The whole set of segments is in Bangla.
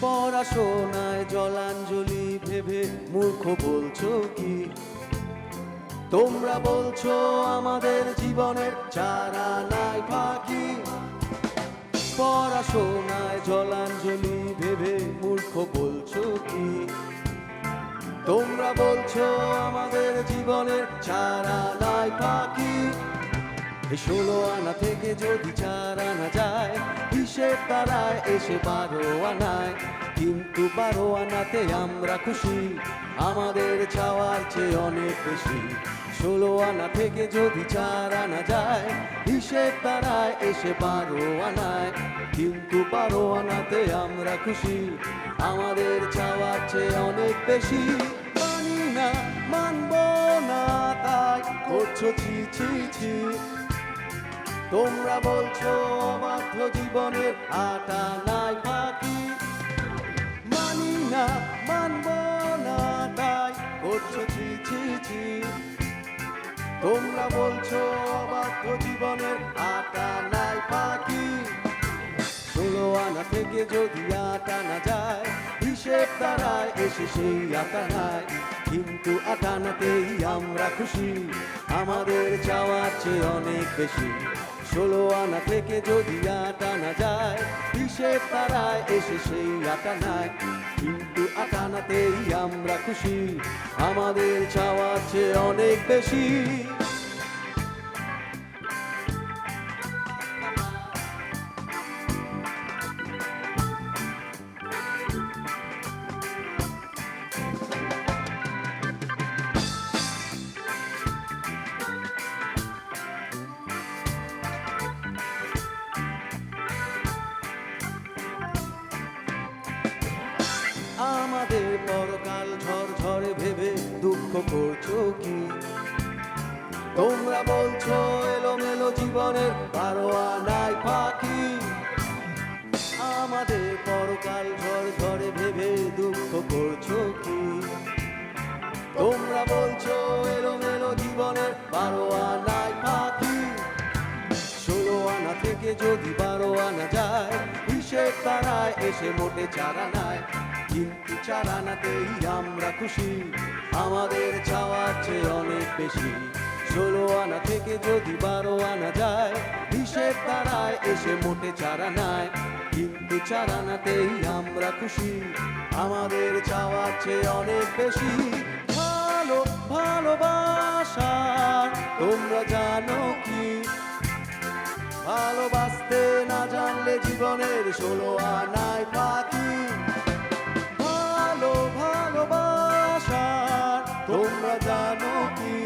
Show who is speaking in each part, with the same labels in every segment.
Speaker 1: পড়াশোনায় জলাঞ্জলি ভেবে মূর্খ বলছো কি? তোমরা বলছো আমাদের জীবনের চারা নাই ফাঁকি। পড়াশোনায় জলাঞ্জলি ভেবে মূর্খ বলছো কি? তোমরা বলছো আমাদের জীবনের চারা নাই ফাঁকি। 16 আনা থেকে যদি 4 আনা যায়, হিসেব তারায় এসে 12 আনায়। কিন্তু 12 আনাতে আমরা খুশি, আমাদের চাওয়ার চেয়ে অনেক বেশি। 16 আনা থেকে যদি 4 আনা যায়, হিসেব তারায় এসে 12 আনায়। কিন্তু 12 আনাতে আমরা খুশি, আমাদের চাওয়ার চেয়ে অনেক বেশি। মানি না, মানব না, তাই করছো ছি ছি ছি। তোমরা বলছো অবাধ্য জীবনের আটা নাই ফাঁকি। মানি না, মানব না, তাই করছো ছি ছি ছি। তোমরা বলছো অবাধ্য জীবনের আটা নাই ফাঁকি। 16 আনা থেকে যদি 8 আনা যায়, হিসেব তারায় এসে সেই 8 আনায়। কিন্তু 8 আনাতেই আমরা খুশি, আমাদের চাওয়ার চেয়ে অনেক বেশি। 16 আনা থেকে যদি 8 আনা যায়, হিসেব তারায় এসে সেই 8 আনায়। কিন্তু 8 আনাতেই আমরা খুশি, আমাদের চাওয়ার চেয়ে অনেক বেশি। আমাদের পরকাল ঝরঝরে ভেবে দুঃখ করছো কি? তোমরা বলছো এলোমেলো জীবনের 12 আনায় ফাঁকি। আমাদের পরকাল ঝরঝরে ভেবে দুঃখ করছো কি? তোমরা বলছো এলোমেলো জীবনের 12 আনায় ফাঁকি। 16 আনা থেকে যদি 12 আনা যায়, হিসেব তারায় এসে মোটে 4 আনায়। কিন্তু 4 আনাতেই আমরা খুশি, আমাদের চাওয়ার চেয়ে অনেক বেশি। 16 আনা থেকে যদি 12 আনা যায়, হিসেব তারায় এসে মোটে 4 আনায়। কিন্তু 4 আনাতেই আমরা খুশি, আমাদের চাওয়ার চেয়ে অনেক বেশি। ভালোবাসা তোমরা জানো কি? ভালোবাসতে না জানলে জীবনের 16 আনায় ফাঁকি। ভালোবাসা তোমরা জানো কি?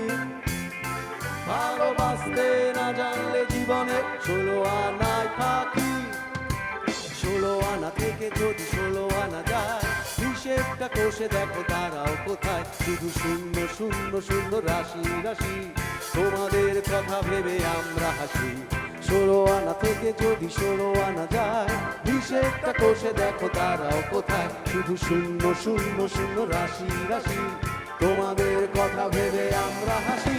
Speaker 1: ভালোবাসতে না জানলে জীবনের 16 আনায় ফাঁকি। 16 আনা থেকে যদি 16 আনা যায়, হিসেবটা কষে দেখো তারাও কোথায়। শুধু শূন্য শূন্য শূন্য রাশি রাশি, তোমাদের কথা ভেবে আমরা হাসি। 16 আনা থেকে যদি 16 আনা যায়, হিসেবটা কষে দেখো তারাও কোথায়। শুধু শূন্য শূন্য শূন্য রাশি রাশি, তোমাদের কথা ভেবে আমরা হাসি।